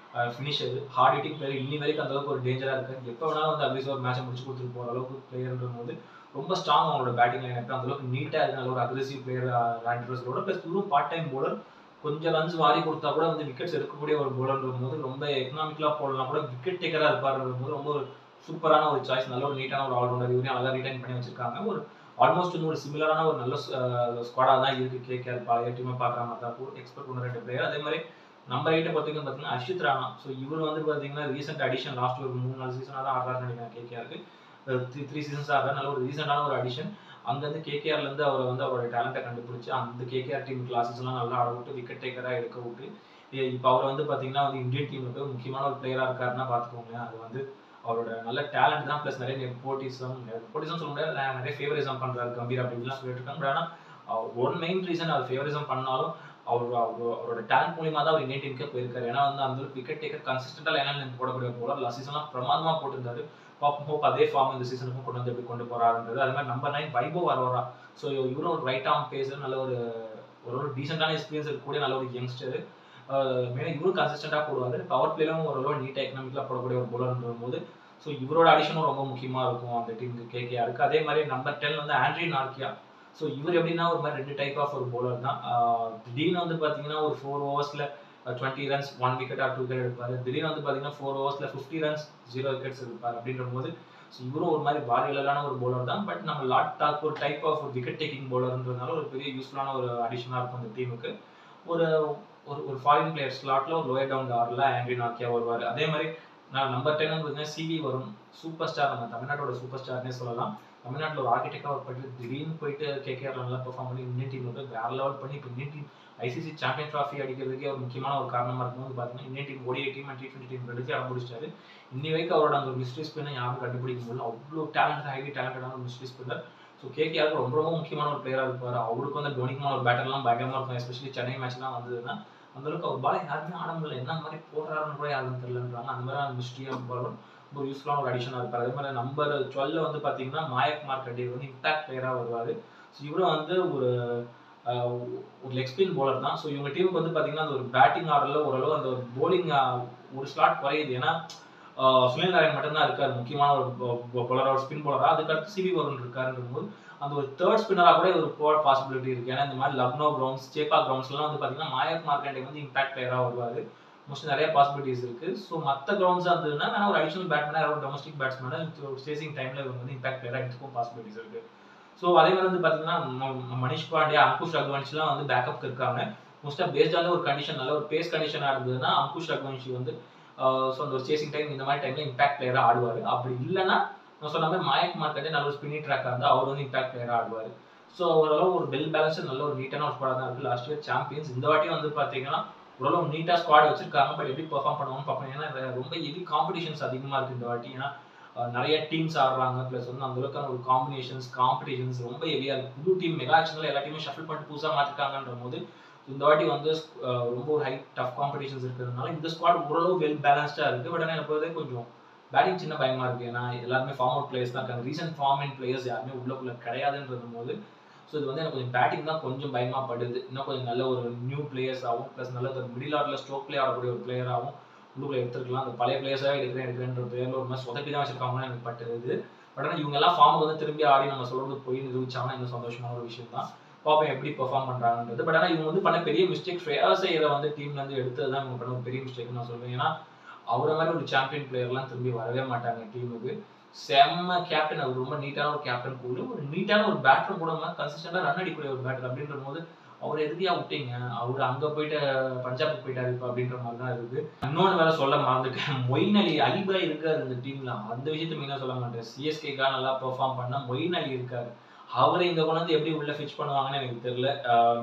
A: ஃபினிஷர். Heart hitting player. இன்னி வரைக்கும் அந்த அளவுக்கு ஒரு டேஞ்சராக இருக்குது. எப்போ வேணாலும் வந்து அக்ரெசிவாக ஒரு மேட்சை முடிச்சு கொடுத்துட்டு போகிற அளவுக்கு பிளேயர்ன்ற போது ரொம்ப ஸ்ட்ராங் அவங்களோட பேட்டிங் லைன் அந்த அளவுக்கு நீட்டாக இருக்கு. நல்ல ஒரு அக்ரெசிவ் பிளேயர் ஆண்ட்ரே ரசலோட. ப்ளஸ் இவரும் பார்ட் டைம் பவுலர். கொஞ்சம் ரன்ஸ் வாரி கொடுத்தா கூட வந்து விக்கெட்ஸ் எடுக்கக்கூடிய ஒரு பவுலர்ன்ற போது ரொம்ப எக்கனாமிக்கலாக போடலாம் கூட விக்கெட் டேக்கராக இருப்பாருன்ற போது ரொம்ப ஒரு சூப்பரான ஒரு சாய்ஸ். நல்ல ஒரு நீட்டான ஒரு ஆல்ரவுண்டர். இவரையும் அழகாக ரிட்டைன் பண்ணி வச்சிருக்காங்க. ஒரு ஆல்மோஸ்ட் வந்து ஒரு சிமிலரான ஒரு நல்ல ஸ்குவாடாக தான் இருக்குது கேகேஆர். பழைய டீமை பார்க்குற மாதிரி தான் எக்ஸ்பெக்ட் பண்ண 2 பிளேயர். அதே மாதிரி நம்பர் 8 பார்த்தீங்கன்னா பார்த்தீங்கன்னா அர்ஷித் ராணா. ஸோ இவர் வந்து பார்த்தீங்கன்னா ரீசெண்ட் அடிஷன். லாஸ்ட் ஒரு 3-4 சீசனாக தான் ஆடுறாருன்னு நினைக்கிறேன் கேகேஆருக்கு. 3 சீசன்ஸாக ஆடுறாரு. நல்ல ஒரு ரீசெண்டான ஒரு அடிஷன். அங்கேருந்து கேகேஆர்லேருந்து அவரை வந்து அவரோட டேலண்ட்டை கண்டுபிடிச்சி அந்த கேகேஆர் டீம் கிளாஸஸ்லாம் நல்லா ஆட விட்டு விக்கெட் டேக்கராக எடுக்க விட்டு இப்போ அவர் வந்து பார்த்தீங்கன்னா வந்து இந்தியன் டீமுக்கு முக்கியமான ஒரு பிளேயராக இருக்காருன்னா பார்த்துக்கோங்களேன். அது வந்து அவரோட நல்ல டேலண்ட் தான். ப்ளஸ் நிறைய நெப்போட்டிசம் சொல்ல முடியாது, நிறைய ஃபேவரிசம் பண்ணுறாரு கம்பீர் அப்படின்லாம் சொல்லிட்டு இருக்காங்க. பட் ஆனால் ஒன் மெயின் ரீசன் அவர் ஃபேவரிசம் பண்ணாலும் அவரோட டேலண்ட் மூலியமாக தான் அவர் இந்தியன் டீமுக்கே போயிருக்காரு. ஏன்னா வந்து அந்த விக்கெட் டேக்கர் கன்சிஸ்டண்டாக லைனில் போடக்கூடிய போலர். லாஸ்ட் சீசன்லாம் பிரமாதமாக போட்டிருந்தாரு. ஹோப் அதே ஃபார்ம் இந்த சீசனுக்கும் கொண்டு வந்து எப்படி கொண்டு போறாருன்றது. அது மாதிரி நம்பர் 9 வைபவ் அரோரா. ஸோ இவரும் ஒரு ரைட் ஆர்ம் பேசர். நல்ல ஒரு டீசெண்டான எக்ஸ்பீரியன்ஸ் இருக்கக்கூடிய நல்ல ஒரு யங்ஸ்டர். மெயினாக இவரும் கன்சிஸ்டண்டாக போடுவார். பவர் பிளேலும் ஓரளவு நீட்டாக எக்கனாமிக்கலாக போடக்கூடிய ஒரு போலர்ன்ற போது ஸோ இவரோட அடிஷனும் ரொம்ப முக்கியமாக இருக்கும் அந்த டீமுக்கு கேகேஆருக்கு. அதே மாதிரி நம்பர் 10 வந்து ஆண்ட்ரி நார்கியா. ஸோ இவர் எப்படின்னா ஒரு மாதிரி 2 டைப் ஆஃப் ஒரு போலர் தான். திடீர்னு வந்து பார்த்தீங்கன்னா ஒரு 4 ஓவர்ஸில் 20 ரன்ஸ் 1 விக்கெட் ஆர் 2 விக்கெட் எடுப்பார். திடீர்னு வந்து பார்த்தீங்கன்னா 4 ஓவர்ஸில் 50 ரன்ஸ் 0 விக்கெட்ஸ் எடுப்பார். அப்படின்ற போது ஸோ இவரும் ஒரு மாதிரி வாரியலான ஒரு போலர் தான். பட் நம்ம ஒரு டைப் ஆஃப் விக்கெட் டேக்கிங் போலர்ன்றதுனால ஒரு பெரிய யூஸ்ஃபுல்லான ஒரு அடிஷனாக இருக்கும் அந்த டீமுக்கு. ஒரு ஒரு ஃபாரின் பிளேயர் ஸ்லாட்டில் ஒரு லோயர் டவுன் ஆரில் ஆண்ட்ரி நார்கியா வருவார். அதே மாதிரி நான் நம்பர் 10 பார்த்தீங்கன்னா சிவி வரும். Super star. நம்ம தமிழ்நாட்டோட சூப்பர் ஸ்டார்னே சொல்லலாம். தமிழ்நாட்டில் ஒரு ஆர்கிடெக்டாக ஒர்க் பண்ணிட்டு திடீர்னு போயிட்டு கேகேஆர் நல்லா பெர்ஃபார்ம் பண்ணி இந்தியன் டீம் வந்து வேற லெவல் பண்ணி இப்போ Indian team ICC champion trophy அடிக்கிறதுக்கே ஒரு முக்கியமான ஒரு காரணமாக இருக்கும்போது பார்த்தீங்கன்னா Indian team ODI team and T20 team ரெண்டுக்கே அனுப்பிச்சிட்டாரு. இன்னி வரைக்கும் அவரோட அந்த ஒரு மிஸ்ட்ரி ஸ்பின்னை யாரும் கண்டுபிடிக்க முடியல. அவ்வளோ ஹைலி டேலண்டடான ஒரு மிஸ்ட்ரி ஸ்பின்னர். ஸோ கேகேஆருக்கு ரொம்ப ரொம்ப முக்கியமான ஒரு பிளேயராக இருப்பார். அவருக்கு வந்து டோனிக்குமான ஒரு பேட்டர்லாம் பயங்கரமாக இருக்கும். எஸ்பெஷலி சென்னை மேட்ச்லாம் வந்ததுன்னா அந்தளவுக்கு அவர் பாலை யாருமே ஆட முடியல. என்ன மாதிரி போடுறாருன்னு கூட யாருக்கும் தெரியலன்றாங்க. அந்த மாதிரி மிஸ்ட்ரியாக வரும். ஒரு யூஸ்ஃபுல்லான ஒரு அடிஷனாக இருப்பார். அதே மாதிரி நம்பர் 12 வந்து பார்த்தீங்கன்னா மாயக் மார்க்கண்டே வந்து இம்பாக்ட் பிளேயராக வருவார். ஸோ இவரும் வந்து ஒரு லெக் ஸ்பின் போலர் தான். ஸோ இவங்க டீமுக்கு வந்து பார்த்தீங்கன்னா அந்த ஒரு பேட்டிங் ஆர்டரில் ஓரளவு அந்த ஒரு போலிங் ஒரு ஸ்லாட் குறையுது. ஏன்னா சுனில் நாராயண் மட்டும்தான் இருக்காரு முக்கியமான ஒரு போலரா, ஒரு ஸ்பின் போலரா. அதுக்கடுத்து சிவி வருண் இருக்காருன்னும் போது அந்த ஒரு தேர்ட் ஸ்பின்னராக கூட ஒரு போட பாசிபிலிட்டி இருக்கு. ஏன்னா இந்த மாதிரி லக்னோ கிரவுண்ட்ஸ், சேப்பாக் கிரவுண்ட்ஸ்லாம் வந்து பார்த்தீங்கன்னா மாயக் மார்க்கண்டே வந்து இம்பாக்ட் பிளேயராக வருவார். மோஸ்ட்லி நிறைய பாசிபிலிட்டிஸ் இருக்கு. ஸோ மற்ற கிரவுண்ட்ஸாக இருந்ததுன்னா வேணா ஒரு அடிஷனல் பேட்மேனா, ஒரு டொமஸ்டிக் பேட்ஸ்மேனா சேசிங் டைம்ல இவங்க வந்து இம்பாக்ட் பிளேயராக எடுத்துக்கும் பாசிபிலிட்டிஸ் இருக்கு. ஸோ அதே மாதிரி வந்து பார்த்தீங்கன்னா மனிஷ் பாண்டே, அங்குஷ் ரகுவன்ஷிலாம் வந்து பேக்கப்க்கு இருக்காங்க. மோஸ்ட்டாக பேஸ்டான ஒரு கண்டிஷன், நல்ல ஒரு பேஸ் கண்டிஷனாக இருந்ததுன்னா அங்குஷ் ரகுவன்ஷி வந்து ஸோ அந்த ஒரு சேசிங் டைம் இந்த மாதிரி டைம்ல இம்பாக்ட் பிளேயராக ஆடுவார். அப்படி இல்லைன்னா நான் சொன்ன மாதிரி மாயக் மார்க்கண்டே நல்ல ஒரு ஸ்பின்னிங் ட்ராக்காக இருந்தால் அவர் வந்து இம்பாக்ட் பிளேயராக ஆடுவார். ஸோ ஓரளவு ஒரு வெல் பேலன்ஸ்டு நல்ல ஒரு நீட்டான ஒரு ஸ்குவாடாக தான் இருக்குது. Last year champions. இந்த வாட்டியும் வந்து பார்த்தீங்கன்னா ஓரளவு நீட்டாக ஸ்குவாட் வச்சிருக்காங்க. பட் எப்படி பெர்ஃபார்ம் பண்ணுவாங்கன்னு பார்ப்போம். ஏன்னா ரொம்ப ஹெவி காம்படிஷன்ஸ் அதிகமாக இருக்குது இந்த வாட்டி. ஏன்னா நிறைய டீம்ஸ் ஆடுறாங்க. ப்ளஸ் வந்து அந்த அளவுக்கான ஒரு காம்படிஷன்ஸ் ரொம்ப ஹெவியாக இருக்குது. புது டீம் மெகா ஆக்ஷனில் எல்லா டீமும் ஷஃபில் பண்ணிட்டு புதுசாக மாற்றிருக்காங்கன்ற போது இந்த வாட்டி வந்து ரொம்ப ஒரு டஃப் காம்படிஷன்ஸ் இருக்கிறதுனால இந்த ஸ்குவாட் ஓரளவு வெல் பேலன்ஸ்டாக இருக்குது. பட் ஆனால் எனக்கு பொறுத்தவரை கொஞ்சம் பேட்டிங் சின்ன பயமா இருக்கு. ஏன்னா எல்லாருமே ஃபார்ம் அவுட் பிளேயர்ஸ் தான் இருக்காங்க. ரீசன்ட் ஃபார்ம் அண்ட் பிளேயர்ஸ் யாருமே உள்ளக்குள்ள கிடையாதுன்றது போது ஸோ இது வந்து எனக்கு கொஞ்சம் பேட்டிங் தான் கொஞ்சம் பயமா படுது. இன்னும் கொஞ்சம் நல்ல ஒரு நியூ பிளேயர்ஸ் ஆகும், ப்ளஸ் நல்ல ஒரு மிடில் ஆர்டர்ல ஸ்ட்ரோக் பிளே ஆடக்கூடிய ஒரு பிளேயராகவும் உள்ளுக்குள்ள எடுத்துருக்கலாம். அந்த பழைய பிளேயர்ஸாக எடுக்கிறேன்ற பேரில் ஒரு மாதிரி சொதப்பி தான் வச்சிருக்காங்கன்னு எனக்கு பட்டுது. பட் ஆனால் இவங்க எல்லாம் ஃபார்முக்கு வந்து திரும்பி ஆடி நம்ம சொல்றது போய் நிரூபிச்சாங்கன்னா இன்னும் சந்தோஷமான ஒரு விஷயம் தான். பார்ப்போம் எப்படி பெர்ஃபார்ம் பண்றாங்கன்றது. பட் ஆனால் இவங்க வந்து பண்ண பெரிய மிஸ்டேக் ஸ்ரேயாஸ் ஐயரை வந்து டீம்ல இருந்து எடுத்தது தான் இவங்க பண்ண ஒரு பெரிய மிஸ்டேக்னு நான் சொல்லுவேன். ஏன்னா அவரை மாதிரி ஒரு சாம்பியன் பிளேயர்லாம் திரும்பி வரவே மாட்டாங்க டீமுக்கு. செம்ம கேப்டன், அவர் ரொம்ப நீட்டான ஒரு கேப்டன் கூட, ஒரு நீட்டான ஒரு பேட்டர் கூட கன்சிஸ்டண்டா ரன் அடிக்கக்கூடிய ஒரு பேட்டர். அப்படின்ற போது அவர் எதுக்கியா விட்டீங்க, அவர் அங்க போயிட்டு பஞ்சாபுக்கு போயிட்டாரு இப்போ அப்படின்ற மாதிரி தான் இருக்கு. இன்னொன்று வேற சொல்ல மறந்துட்டேன், மொயின் அலி அலிபாய் இருக்காரு இந்த டீம்ல. அந்த விஷயத்த மெயினாக சொல்ல மாட்டேன். சிஎஸ்கேக்காக நல்லா பெர்ஃபார்ம் பண்ணா மொயின் அலி இருக்காரு. அவரை இங்க கொண்டு வந்து எப்படி உள்ள ஃபிச் பண்ணுவாங்கன்னு எனக்கு தெரியல.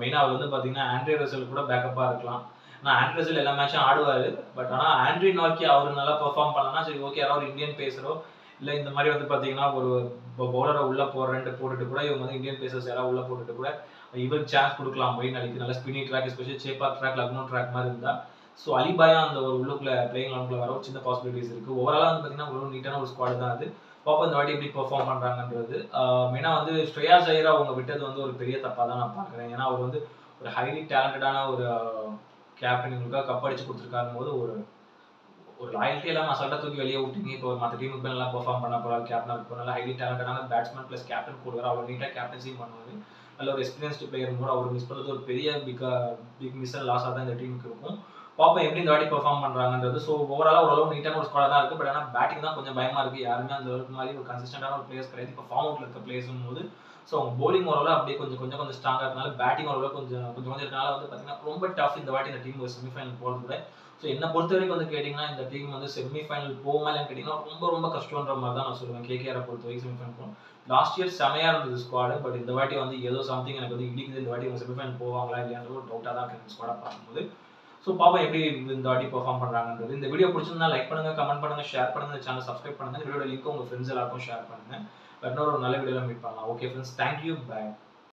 A: மெயினா அவர் வந்து பாத்தீங்கன்னா ஆண்ட்ரே ரசல் கூட பேக்கப்பா இருக்கலாம். நான் ஆண்ட்ரே ரசல் எல்லா மேட்சும் ஆடுவாரு. பட் ஆனா ஆண்ட்ரி நோக்கி அவர் நல்லா பெர்ஃபார்ம் பண்ணனா சரி ஓகே, யாராவது ஒரு இந்தியன் பேசரோ இல்ல இந்த மாதிரி வந்து பாத்தீங்கன்னா ஒரு பவுலரை உள்ள போட்டுட்டு கூட இவங்க வந்து இந்தியன் பேசர்ஸ் யாராவது உள்ள போட்டுட்டு கூட இவருக்கு சான்ஸ் கொடுக்கலாம். மொயின் அலிக்கு நல்ல spinning track, especially Chepauk track, Lucknow track மாதிரி இருந்தா ஸோ அலிபாயா அந்த ஒரு உள்ளுக்குள்ள பிளேயிங் லெவலுக்குள்ள வர ஒரு சின்ன பாசிபிலிட்டிஸ் இருக்கு. ஓவராலா வந்து பாத்தீங்கன்னா ஒரு நீட்டான ஒரு ஸ்குவாட் தான் அது. பாப்பா இந்த வாட்டி எப்படி பெர்ஃபார்ம் பண்றாங்கன்றது. மெயினா வந்து ஸ்ரேயாஸ் ஐயரை அவங்க விட்டது வந்து ஒரு பெரிய தப்பா தான் நான் பாக்குறேன். ஏன்னா அவர் வந்து ஒரு ஹைலி டேலண்டடான ஒரு கேப்டன், இவங்களுக்காக கப் அடிச்சு கொடுத்துருக்காங்க போது ஒரு லாயல்ட்டி எல்லாம் அசால்ட்டா தூக்கி வெளியே விட்டீங்க. இப்போ மற்ற டீமுக்கு நல்லா பெர்ஃபார்ம் பண்ண போறாரு, கேப்டனா இருக்க நல்லா ஹைலி டேலண்டடான பேட்ஸ்மேன் ப்ளஸ் கேப்டன் கூட அவர் நீட்டா கேப்டன்சியும் பண்ணுவாரு. நல்ல ஒரு எக்ஸ்பீரியன்ஸ்டு பிளேயர் கூட அவர் மிஸ் பண்ணுறது ஒரு பெரிய பிக் மிஸ் அண்ட் லாஸாக தான் இந்த டீமுக்கு இருக்கும். பாப்போம் எப்படி இந்த வாட்டி பெர்ஃபார்ம் பண்றாங்கன்றது. ஸோ ஓவராலா ஓரளவு நீட்டான ஒரு ஸ்குவாட் தான் இருக்கு. பட் ஆனால் பேட்டிங் தான் கொஞ்சம் பயமா இருக்கு. யாருமே அந்த அளவுக்கு மாதிரி ஒரு கன்சிஸ்டன்டான ஒரு பிளேயர்ஸ் கிடையாது. இப்போ ஃபார்ம் அவுட்ல இருக்க பிளேயர்ஸ் போது ஸோ அவங்க போலிங் ஓரளவு அப்படியே கொஞ்சம் ஸ்ட்ராங்கா இருக்கனால பேட்டிங் ஓரளவு கொஞ்சம் இருக்கனால வந்து பார்த்தீங்கன்னா ரொம்ப டஃப் இந்த வாட்டி இந்த டீம் ஒரு செமிஃபைனல் போகிறது. ஸோ என்னை பொறுத்த வரைக்கும் வந்து கேட்டிங்கன்னா இந்த டீம் வந்து செமிஃபைனல் போகுமா இல்லைன்னு கேட்டிங்கன்னா ரொம்ப கஷ்டம்ன்ற மாதிரி தான் நான் சொல்லுவேன். கேகேஆரை பொறுத்த வரைக்கும் செமிஃபைனல் போகும். லாஸ்ட் இயர் செமையா இருந்தது ஸ்குவாடு. பட் இந்த வாட்டி வந்து ஏதோ சம்திங் எனக்கு வந்து இடிக்குது. இந்த வாட்டி செமிஃபைனல் போவாங்களா இல்லையான்ற ஒரு டவுட்டாக தான் இருக்கு ஸ்குவாடை பார்க்கும்போது. ஸோ பாப்பா எப்படி இந்த வாட்டி பெர்ஃபார்ம் பண்றாங்கன்றது. இந்த வீடியோ பிடிச்சிருந்தா லைக் பண்ணுங்க, கமெண்ட் பண்ணுங்க, ஷேர் பண்ணுங்க, இந்த சேனல் சப்ஸ்கிரைப் பண்ணுங்க. இந்த வீடியோட லிங்க் உங்க ஃப்ரெண்ட்ஸ் எல்லாருக்கும் ஷேர் பண்ணுங்க. இன்னொரு நல்ல வீடியோல மீட் பண்ணலாம். Okay friends, thank you, by.